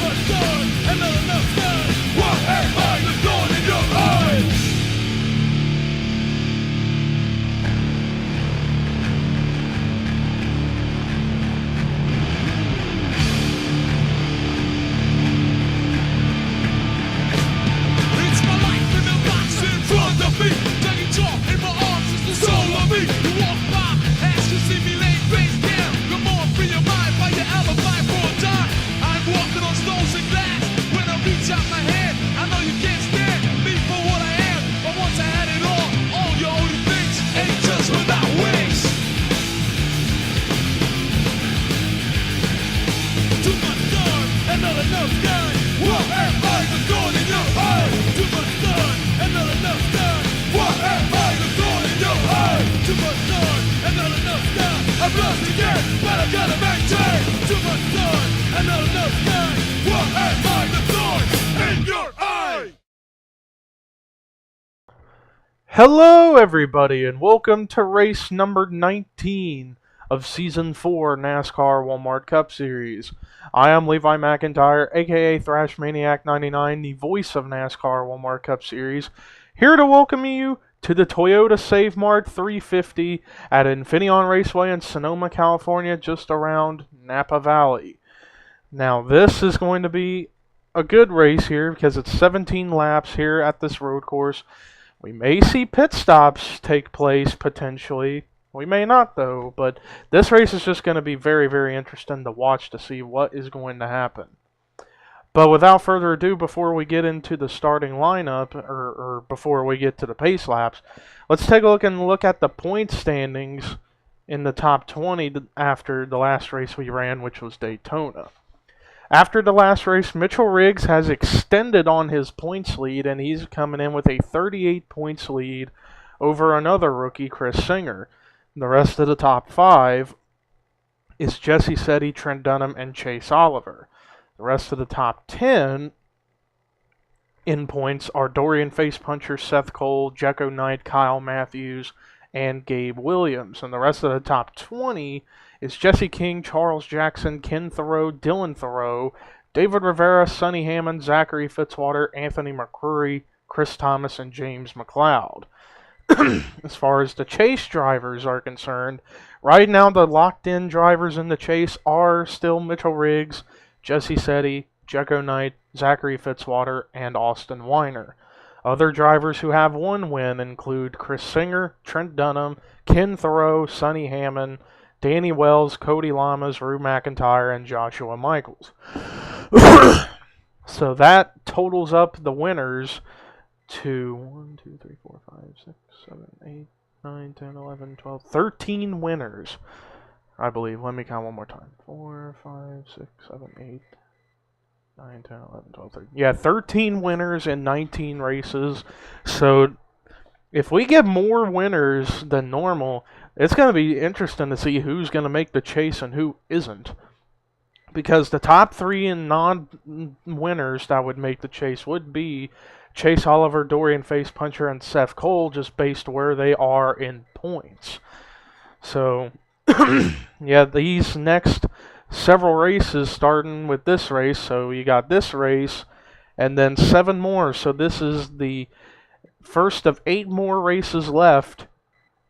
much sun and not enough sun. What am I, the thorn in your eye? It's my life in the box in front of me. Taking chalk in my arms is the soul of me. You walk by, as you see me laying face down. Come on, free your mind by your alibi for a time. I'm walking on stones and glass. When I reach out my hand, I know you can't stand me for what I am. But once I had it all your only things ain't just without wings. Too much sun and not enough sun. What am I, the thorn in your eye? Too much sun and not enough sun. What am I, the thorn in your eye? Too much sun and not enough sun. I'm lost again, but I gotta maintain. Too much sun and not enough sun. What am I, the thorn in your eye? Hello everybody and welcome to race number 19 of Season 4 NASCAR Walmart Cup Series. I am Levi McIntyre, aka Thrash Maniac 99, the voice of NASCAR Walmart Cup Series, here to welcome you to the Toyota Save Mart 350 at Infineon Raceway in Sonoma, California, just around Napa Valley. Now this is going to be a good race here because it's 17 laps here at this road course. We may see pit stops take place potentially. We may not though, but this race is just going to be very, very interesting to watch to see what is going to happen. But without further ado, before we get into the starting lineup, or before we get to the pace laps, let's take a look at the point standings in the top 20 after the last race we ran, which was Daytona. After the last race, Mitchell Riggs has extended on his points lead, and he's coming in with a 38 points lead over another rookie, Chris Singer. The rest of the top 5 is Jesse Setti, Trent Dunham, and Chase Oliver. The rest of the top 10 in points are Dorian Facepuncher, Seth Cole, Jekko Knight, Kyle Matthews, and Gabe Williams. And the rest of the top 20 is Jesse King, Charles Jackson, Ken Thoreau, Dylan Thoreau, David Rivera, Sonny Hammond, Zachary Fitzwater, Anthony McCrory, Chris Thomas, and James McLeod. As far as the chase drivers are concerned, right now the locked-in drivers in the chase are still Mitchell Riggs, Jesse Setti, Jekko Knight, Zachary Fitzwater, and Austin Weiner. Other drivers who have one win include Chris Singer, Trent Dunham, Ken Thoreau, Sonny Hammond, Danny Wells, Cody Lamas, Rue McIntyre, and Joshua Michaels. So that totals up the winners to 1, 2, 3, 4, 5, 6, 7, 8, 9, 10, 11, 12, 13 winners, I believe. Let me count one more time. 4, 5, 6, 7, 8, 9, 10, 11, 12, 13. Yeah, 13 winners in 19 races. So if we get more winners than normal, it's going to be interesting to see who's going to make the chase and who isn't. Because the top 3 in non-winners that would make the chase would be Chase Oliver, Dorian Facepuncher, and Seth Cole, just based where they are in points. So, yeah, these next several races, starting with this race, so you got this race, and then 7 more. So this is the first of 8 more races left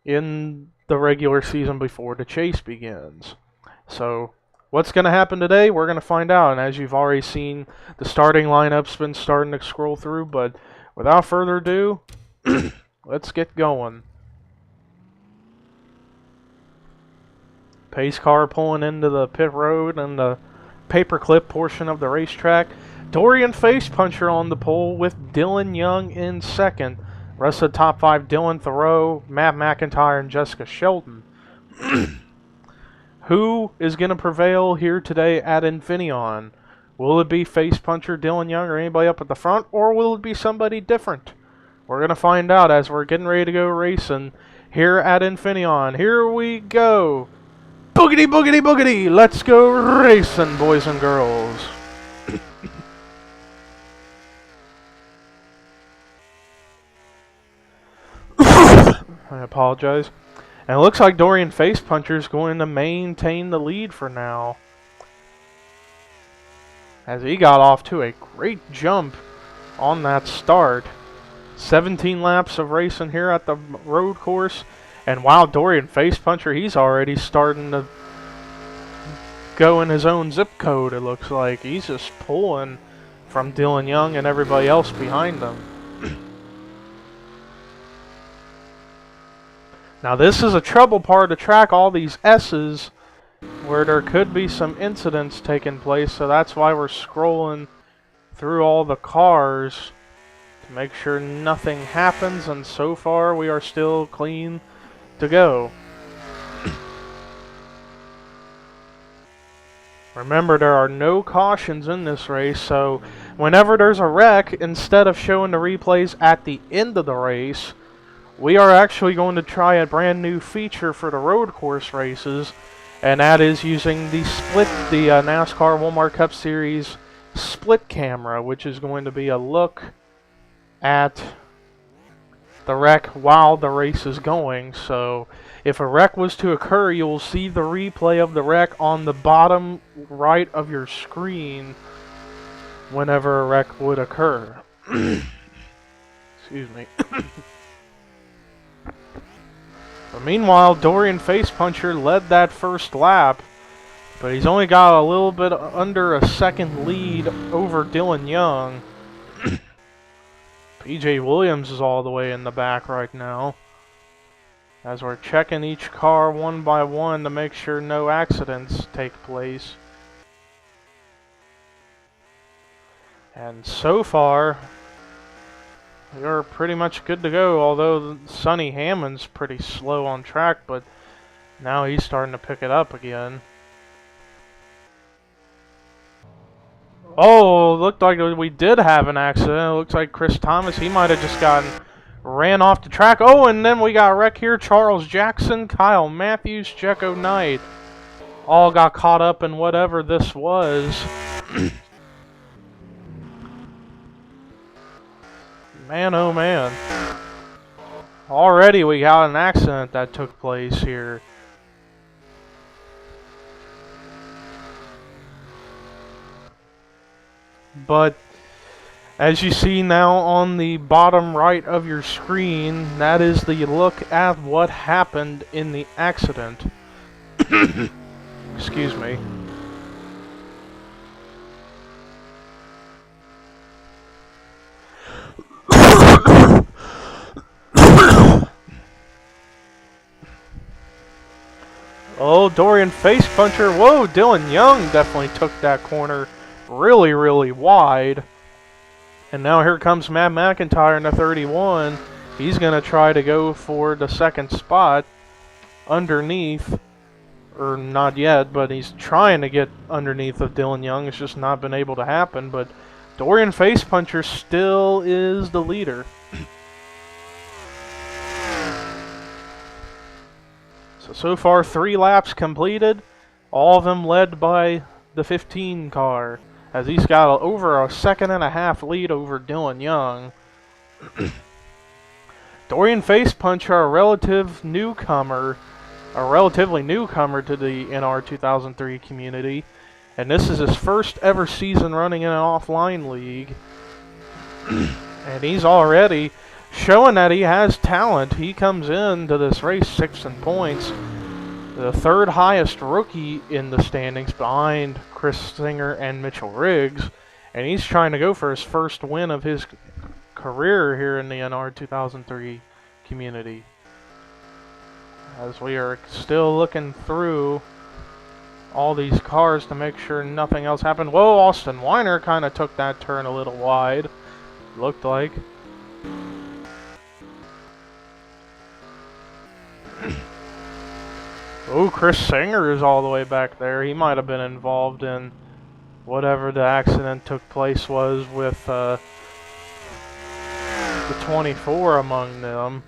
in the regular season before the chase begins. So what's going to happen today? We're going to find out. And as you've already seen, the starting lineup's been starting to scroll through. But without further ado, let's get going. Pace car pulling into the pit road and the paperclip portion of the racetrack. Dorian Facepuncher on the pole with Dylan Young in second. Rest of the top 5, Dylan Thoreau, Matt McIntyre, and Jessica Shelton. Who is going to prevail here today at Infineon? Will it be Facepuncher, Dylan Young, or anybody up at the front, or will it be somebody different? We're going to find out as we're getting ready to go racing here at Infineon. Here we go. Boogity, boogity, boogity. Let's go racing, boys and girls. I apologize. And it looks like Dorian Facepuncher is going to maintain the lead for now, as he got off to a great jump on that start. 17 laps of racing here at the road course. And wow, Dorian Facepuncher, he's already starting to go in his own zip code, it looks like. He's just pulling from Dylan Young and everybody else behind him. Now this is a trouble part of the track, all these S's, where there could be some incidents taking place, so that's why we're scrolling through all the cars to make sure nothing happens, and so far we are still clean to go. Remember, there are no cautions in this race, so whenever there's a wreck, instead of showing the replays at the end of the race, we are actually going to try a brand new feature for the road course races, and that is using the NASCAR Walmart Cup Series split camera, which is going to be a look at the wreck while the race is going. So if a wreck was to occur, you will see the replay of the wreck on the bottom right of your screen whenever a wreck would occur. Excuse me. But meanwhile, Dorian Facepuncher led that first lap, but he's only got a little bit under a second lead over Dylan Young. PJ Williams is all the way in the back right now, as we're checking each car one by one to make sure no accidents take place. And so far, we're pretty much good to go, although Sonny Hammond's pretty slow on track, but now he's starting to pick it up again. Oh, looked like we did have an accident. It looks like Chris Thomas, he might have just ran off the track. Oh, and then we got a wreck here. Charles Jackson, Kyle Matthews, Checo Knight all got caught up in whatever this was. Man, oh man. Already we got an accident that took place here. But as you see now on the bottom right of your screen, that is the look at what happened in the accident. Excuse me. Oh, Dorian Facepuncher. Whoa, Dylan Young definitely took that corner really, really wide. And now here comes Matt McIntyre in the 31. He's going to try to go for the second spot underneath. Or not yet, but he's trying to get underneath of Dylan Young. It's just not been able to happen. But Dorian Facepuncher still is the leader. So far 3 laps completed, all of them led by the 15 car, as he's got over a second and a half lead over Dylan Young. Dorian Facepuncher, a relatively newcomer to the NR2003 community, and this is his first ever season running in an offline league. And he's already showing that he has talent. He comes into this race 6th in points, the 3rd highest rookie in the standings behind Chris Singer and Mitchell Riggs, and he's trying to go for his first win of his career here in the NR2003 community. As we are still looking through all these cars to make sure nothing else happened. Whoa, Austin Weiner kind of took that turn a little wide, looked like. Oh, Chris Singer is all the way back there. He might have been involved in whatever the accident took place was with the 24 among them.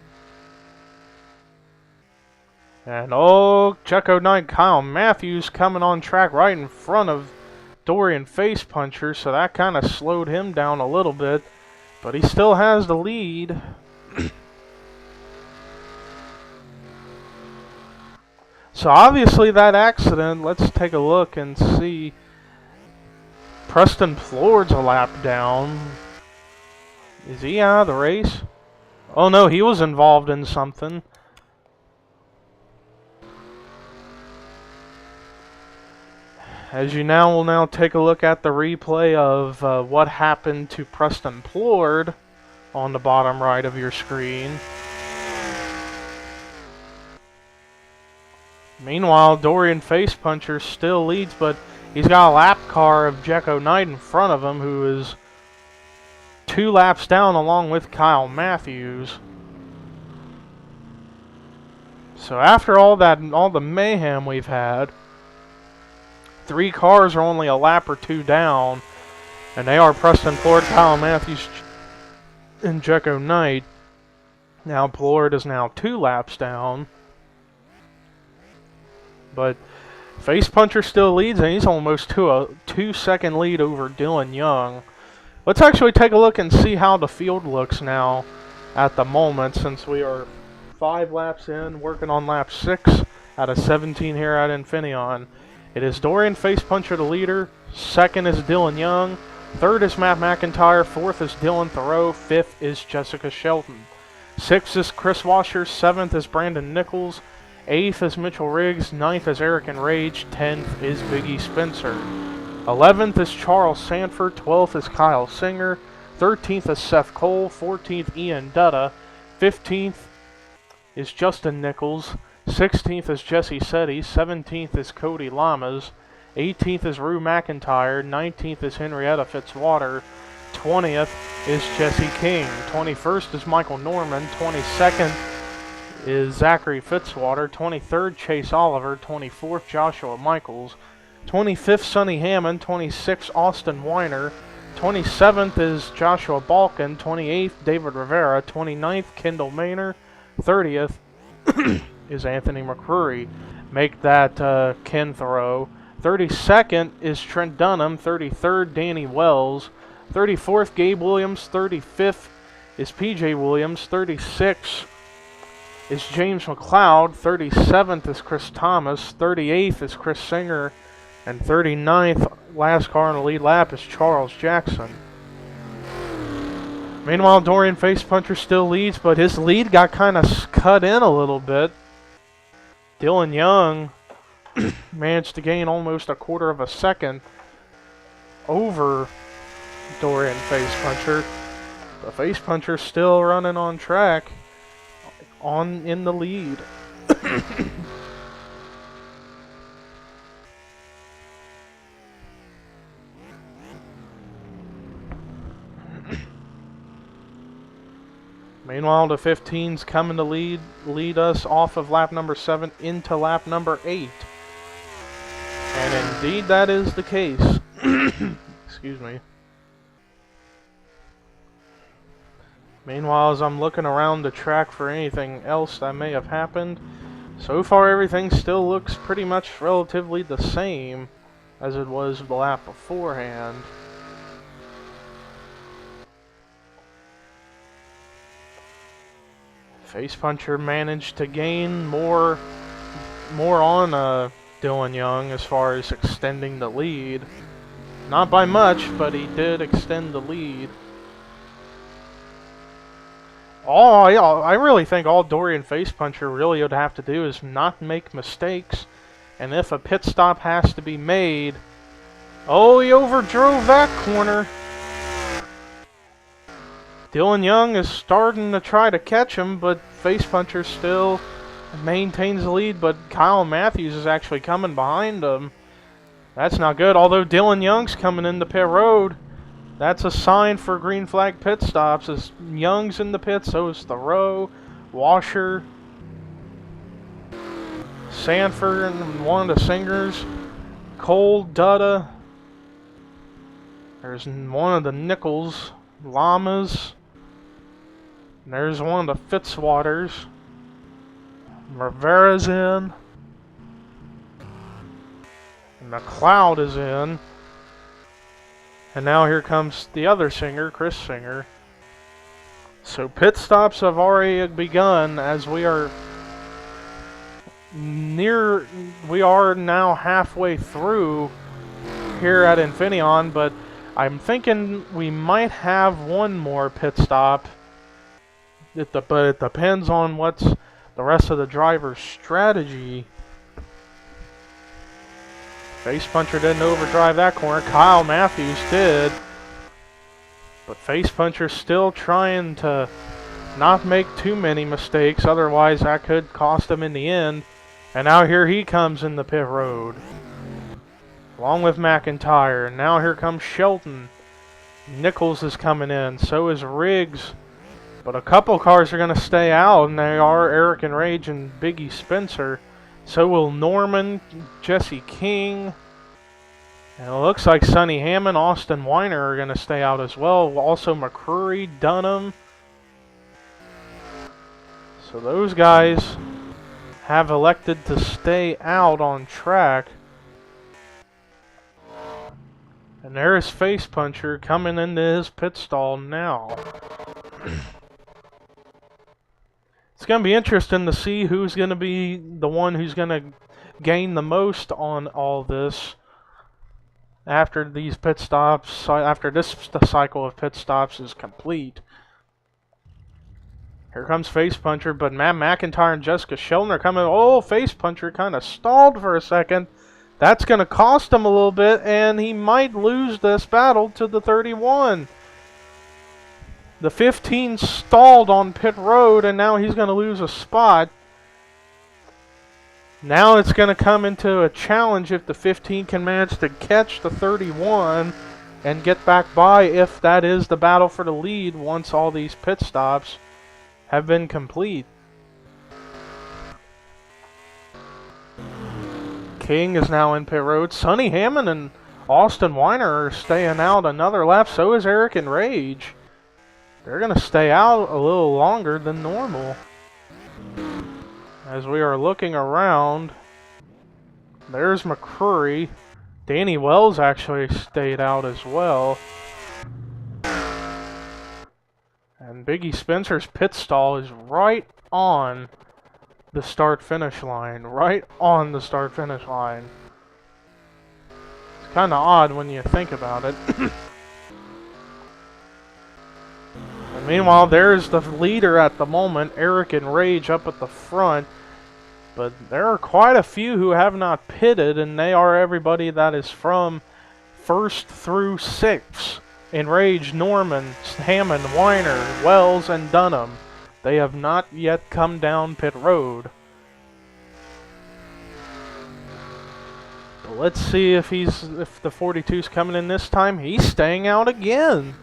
And oh, Checo Knight, Kyle Matthews coming on track right in front of Dorian Facepuncher, so that kind of slowed him down a little bit, but he still has the lead. So obviously that accident, let's take a look and see. Preston Plord's a lap down. Is he out of the race? Oh no, he was involved in something. As you will now take a look at the replay of what happened to Preston Plord on the bottom right of your screen. Meanwhile, Dorian Facepuncher still leads, but he's got a lap car of Jekko Knight in front of him, who is 2 laps down along with Kyle Matthews. So after all the mayhem we've had, 3 cars are only a lap or 2 down, and they are Preston Plord, Kyle Matthews, and Jekko Knight. Now Plord is now 2 laps down, but Facepuncher still leads, and he's almost to a 2-second lead over Dylan Young. Let's actually take a look and see how the field looks now at the moment, since we are 5 laps in, working on lap 6 out of 17 here at Infineon. It is Dorian Facepuncher the leader, 2nd is Dylan Young, 3rd is Matt McIntyre, 4th is Dylan Thoreau, 5th is Jessica Shelton, 6th is Chris Washer, 7th is Brandon Nichols, 8th is Mitchell Riggs, 9th is Eric Enrage, 10th is Biggie Spencer, 11th is Charles Sanford, 12th is Kyle Singer, 13th is Seth Cole, 14th Ian Dutta, 15th is Justin Nichols, 16th is Jesse Setti, 17th is Cody Lamas, 18th is Rue McIntyre, 19th is Henrietta Fitzwater, 20th is Jesse King, 21st is Michael Norman, 22nd is Zachary Fitzwater, 23rd Chase Oliver, 24th Joshua Michaels, 25th Sonny Hammond, 26th Austin Weiner, 27th is Joshua Balkin, 28th David Rivera, 29th Kendall Maynor, 30th is Anthony McCrory. Make that Ken Thoreau. 32nd is Trent Dunham, 33rd Danny Wells, 34th Gabe Williams, 35th is PJ Williams, 36th is James McLeod, 37th is Chris Thomas, 38th is Chris Singer, and 39th, last car on the lead lap, is Charles Jackson. Meanwhile, Dorian Facepuncher still leads, but his lead got kind of cut in a little bit. Dylan Young managed to gain almost a 1/4 of a second over Dorian Facepuncher. The Facepuncher still running on track, in the lead. Meanwhile, the 15's coming to lead us off of lap number 7 into lap number 8. And indeed that is the case. Excuse me. Meanwhile, as I'm looking around the track for anything else that may have happened, so far everything still looks pretty much relatively the same as it was the lap beforehand. Facepuncher managed to gain more on Dylan Young as far as extending the lead. Not by much, but he did extend the lead. I really think all Dorian Facepuncher really would have to do is not make mistakes. And if a pit stop has to be made... Oh, he overdrove that corner. Dylan Young is starting to try to catch him, but Facepuncher still maintains the lead, but Kyle Matthews is actually coming behind him. That's not good, although Dylan Young's coming into pit road. That's a sign for green flag pit stops. As Young's in the pit, so is Thoreau, Washer, Sanford, and one of the singers, Cole, Dutta. There's one of the Nichols, Lamas. And there's one of the Fitzwaters. Rivera's in. And McLeod is in. And now here comes the other singer, Chris Singer. So pit stops have already begun as we are now halfway through here at Infineon, but I'm thinking we might have one more pit stop. But it depends on what's the rest of the driver's strategy. Face Puncher didn't overdrive that corner. Kyle Matthews did. But Face Puncher's still trying to not make too many mistakes, otherwise that could cost him in the end. And now here he comes in the pit road, along with McIntyre. And now here comes Shelton. Nichols is coming in, so is Riggs. But a couple cars are going to stay out, and they are Eric and Rage and Biggie Spencer. So will Norman, Jesse King. And it looks like Sonny Hammond, Austin Weiner are going to stay out as well. Also McCreary, Dunham. So those guys have elected to stay out on track. And there's Face Puncher coming into his pit stall now. It's going to be interesting to see who's going to be the one who's going to gain the most on all this after these pit stops, after this cycle of pit stops is complete. Here comes Face Puncher, but Matt McIntyre and Jessica Shelton are coming. Oh, Face Puncher kind of stalled for a second. That's going to cost him a little bit, and he might lose this battle to the 31. The 15 stalled on pit road, and now he's going to lose a spot. Now it's going to come into a challenge if the 15 can manage to catch the 31 and get back by, if that is the battle for the lead once all these pit stops have been complete. King is now in pit road. Sonny Hammond and Austin Weiner are staying out another lap. So is Eric and Rage. They're going to stay out a little longer than normal. As we are looking around, there's McCreary. Danny Wells actually stayed out as well. And Biggie Spencer's pit stall is right on the start-finish line. Right on the start-finish line. It's kind of odd when you think about it. And meanwhile, there's the leader at the moment, Eric and Rage, up at the front. But there are quite a few who have not pitted, and they are everybody that is from 1st through 6th. In Rage, Norman, Hammond, Weiner, Wells, and Dunham. They have not yet come down pit road. But let's see if the 42's coming in this time. He's staying out again.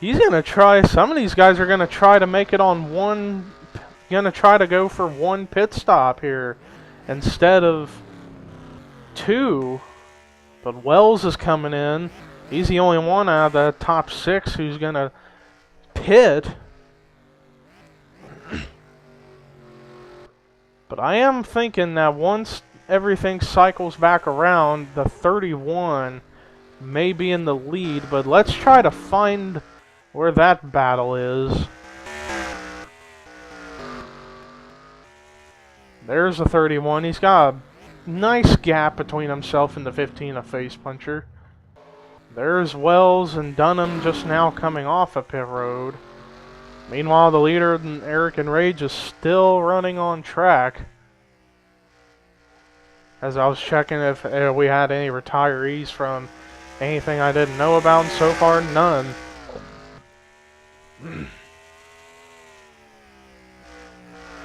He's going to try, some of these guys are going to try to make it on one, going to try to go for one pit stop here instead of 2. But Wells is coming in. He's the only one out of the top 6 who's going to pit. But I am thinking that once everything cycles back around, the 31 may be in the lead. But let's try to find where that battle is. There's the 31. He's got a nice gap between himself and the 15 of Face Puncher. There's Wells and Dunham just now coming off a pit road. Meanwhile, the leader, Eric and Rage, is still running on track. As I was checking if we had any retirees from anything I didn't know about, and so far, none.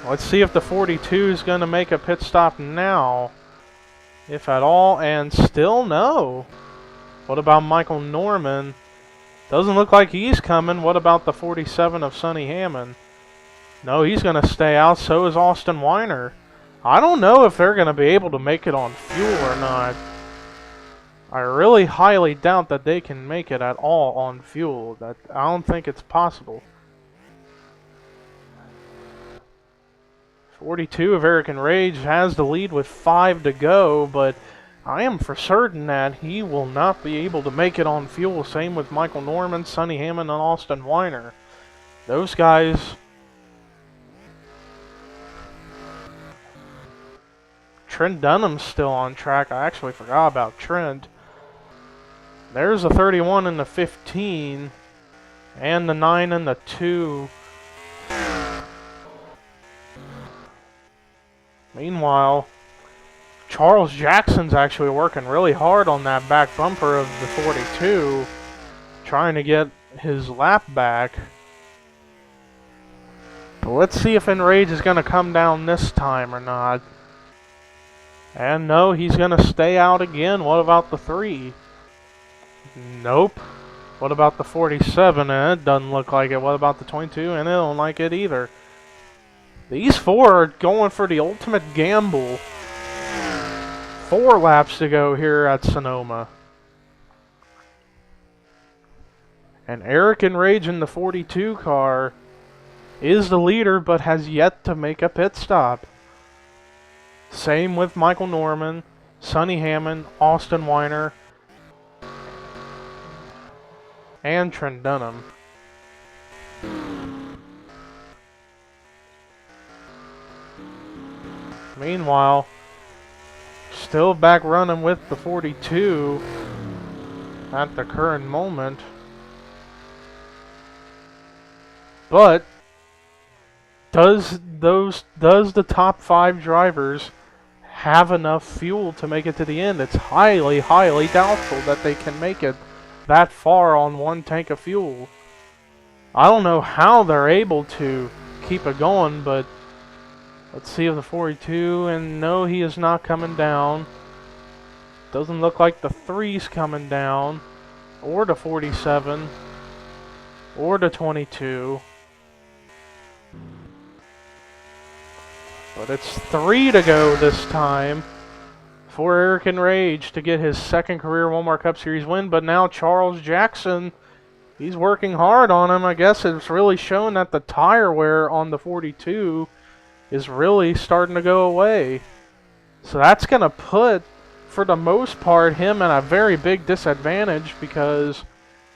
Let's see if the 42 is going to make a pit stop now, if at all, and still no. What about Michael Norman? Doesn't look like he's coming. What about the 47 of Sonny Hammond? No, he's going to stay out. So is Austin Weiner. I don't know if they're going to be able to make it on fuel or not. I really highly doubt that they can make it at all on fuel. I don't think it's possible. 42 of Eric and Rage has the lead with 5 to go, but I am for certain that he will not be able to make it on fuel. Same with Michael Norman, Sonny Hammond, and Austin Weiner. Those guys Trent Dunham's still on track. I actually forgot about Trent. There's a 31 and the 15. And the 9 and the 2. Meanwhile, Charles Jackson's actually working really hard on that back bumper of the 42, trying to get his lap back. But let's see if Enrage is going to come down this time or not. And no, he's going to stay out again. What about the 3? Nope. What about the 47? It doesn't look like it. What about the 22? And it don't like it either. These 4 are going for the ultimate gamble. 4 laps to go here at Sonoma. And Eric Enrage in the 42 car is the leader, but has yet to make a pit stop. Same with Michael Norman, Sonny Hammond, Austin Weiner, and Trent Dunham. Meanwhile, still back running with the 42 at the current moment. But does the top 5 drivers have enough fuel to make it to the end? It's highly, highly doubtful that they can make it that far on 1 tank of fuel. I don't know how they're able to keep it going, but let's see if the 42, and no, he is not coming down. Doesn't look like the 3's coming down, or the 47, or the 22. But it's 3 to go this time for Eric Enrage to get his 2nd career Walmart Cup Series win. But now Charles Jackson, he's working hard on him. I guess it's really shown that the tire wear on the 42 is really starting to go away. So that's going to put, for the most part, him at a very big disadvantage, because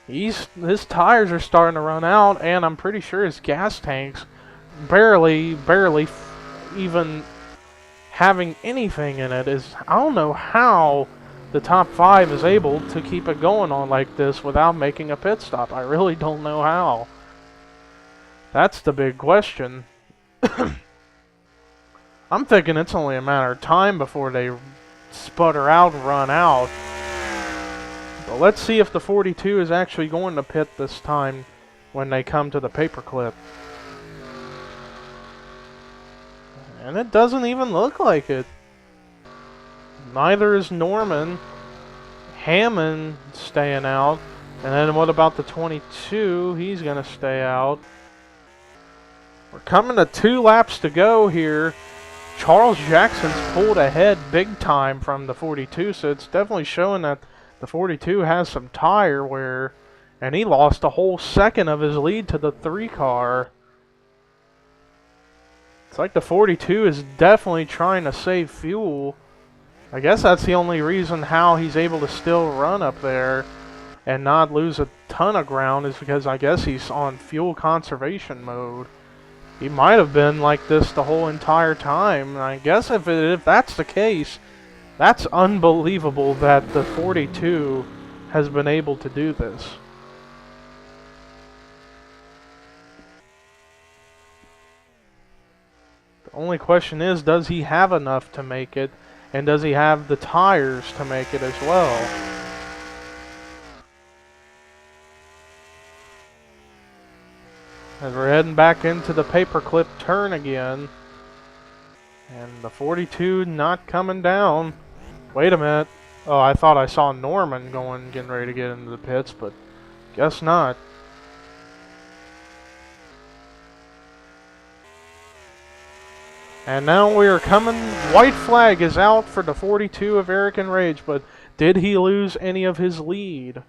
his tires are starting to run out, and I'm pretty sure his gas tanks barely even having anything in it. I don't know how the top 5 is able to keep it going on like this without making a pit stop. I really don't know how. That's the big question. I'm thinking it's only a matter of time before they sputter out and run out. But let's see if the 42 is actually going to pit this time when they come to the paperclip. And it doesn't even look like it. Neither is Norman. Hammond staying out. And then what about the 22? He's going to stay out. We're coming to 2 laps to go here. Charles Jackson's pulled ahead big time from the 42, so it's definitely showing that the 42 has some tire wear. And he lost a whole second of his lead to the 3 car. It's like the 42 is definitely trying to save fuel. I guess that's the only reason how he's able to still run up there and not lose a ton of ground, is because I guess he's on fuel conservation mode. He might have been like this the whole entire time. And I guess if that's the case, that's unbelievable that the 42 has been able to do this. The only question is, does he have enough to make it? And does he have the tires to make it as well? As we're heading back into the paperclip turn again. And the 42 not coming down. Wait a minute. Oh, I thought I saw Norman getting ready to get into the pits, but guess not. And now we are coming. White flag is out for the 42 of Eric Enrage, but did he lose any of his lead?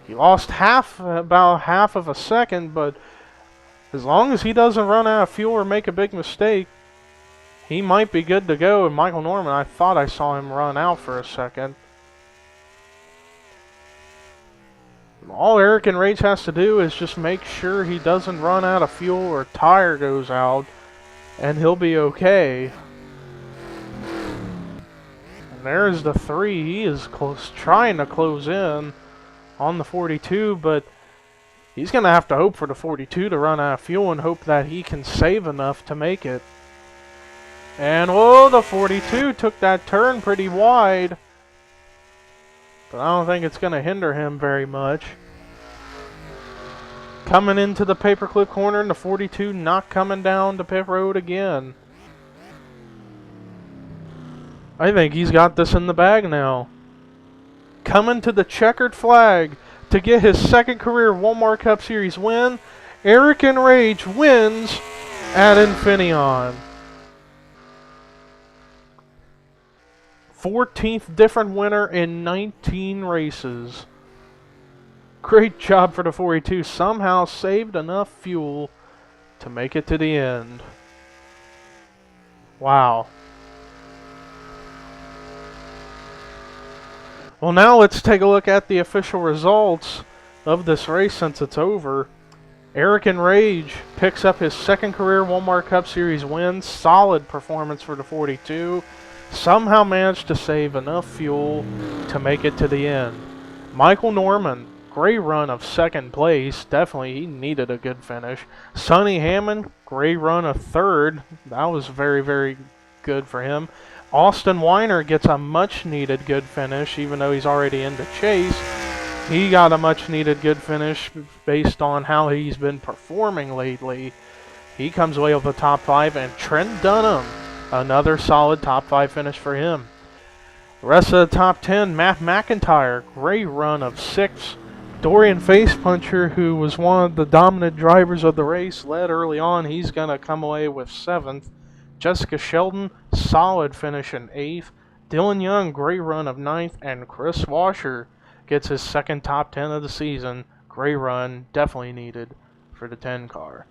He lost about half of a second, but as long as he doesn't run out of fuel or make a big mistake, he might be good to go. And Michael Norman, I thought I saw him run out for a second. All Eric Enrage has to do is just make sure he doesn't run out of fuel or tire goes out, and he'll be okay. And there's the 3. He is trying to close in on the 42, but he's going to have to hope for the 42 to run out of fuel and hope that he can save enough to make it. And, whoa, the 42 took that turn pretty wide. But I don't think it's going to hinder him very much. Coming into the paperclip corner, and the 42 not coming down the pit road again. I think he's got this in the bag now. Coming to the checkered flag to get his second career Walmart Cup Series win, Eric Enrage wins at Infineon. 14th different winner in 19 races. Great job for the 42. Somehow saved enough fuel to make it to the end. Wow. Well, now let's take a look at the official results of this race since it's over. Eric Enrage picks up his second career Walmart Cup Series win. Solid performance for the 42. Somehow managed to save enough fuel to make it to the end. Michael Norman, great run of second place. Definitely he needed a good finish. Sonny Hammond, great run of third. That was very, very good for him. Austin Weiner gets a much needed good finish, even though he's already in the chase. He got a much needed good finish based on how he's been performing lately. He comes away with the top 5, and Trent Dunham, another solid top 5 finish for him. The rest of the top 10, Matt McIntyre, great run of 6. Dorian Facepuncher, who was one of the dominant drivers of the race, led early on. He's going to come away with 7th. Jessica Shelton, solid finish in 8th. Dylan Young, great run of 9th. And Chris Washer gets his second top 10 of the season. Great run, definitely needed for the 10 car.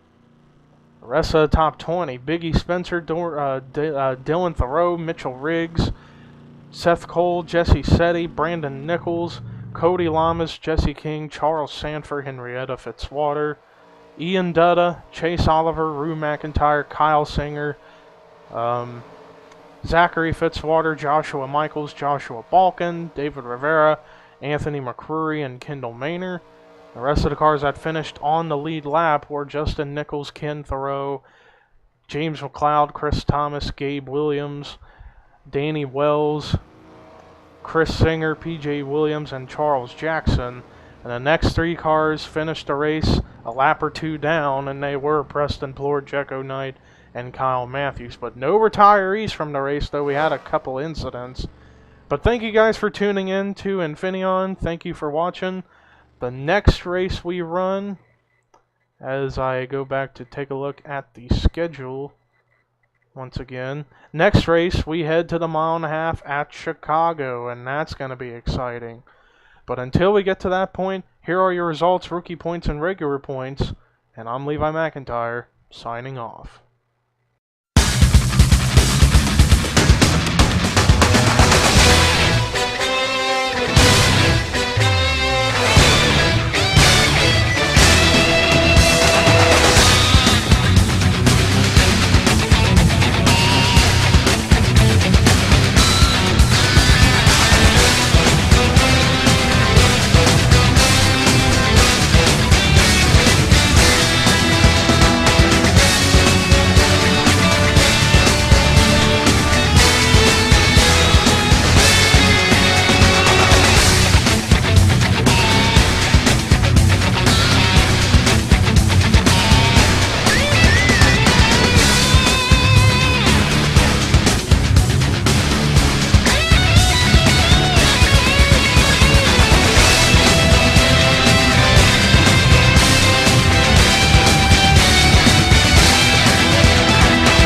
The rest of the top 20, Biggie Spencer, Dylan Thoreau, Mitchell Riggs, Seth Cole, Jesse Setti, Brandon Nichols, Cody Lamas, Jesse King, Charles Sanford, Henrietta Fitzwater, Ian Dutta, Chase Oliver, Rue McIntyre, Kyle Singer, Zachary Fitzwater, Joshua Michaels, Joshua Balkin, David Rivera, Anthony McCrory, and Kendall Maynor. The rest of the cars that finished on the lead lap were Justin Nichols, Ken Thoreau, James McLeod, Chris Thomas, Gabe Williams, Danny Wells, Chris Singer, PJ Williams, and Charles Jackson. And the next 3 cars finished the race a lap or 2 down, and they were Preston Plord, Jecko Knight, and Kyle Matthews. But no retirees from the race, though we had a couple incidents. But thank you guys for tuning in to Infineon. Thank you for watching. The next race we run, as I go back to take a look at the schedule once again, next race we head to the 1.5 mile at Chicago, and that's going to be exciting. But until we get to that point, here are your results, rookie points, and regular points, and I'm Levi McIntyre, signing off.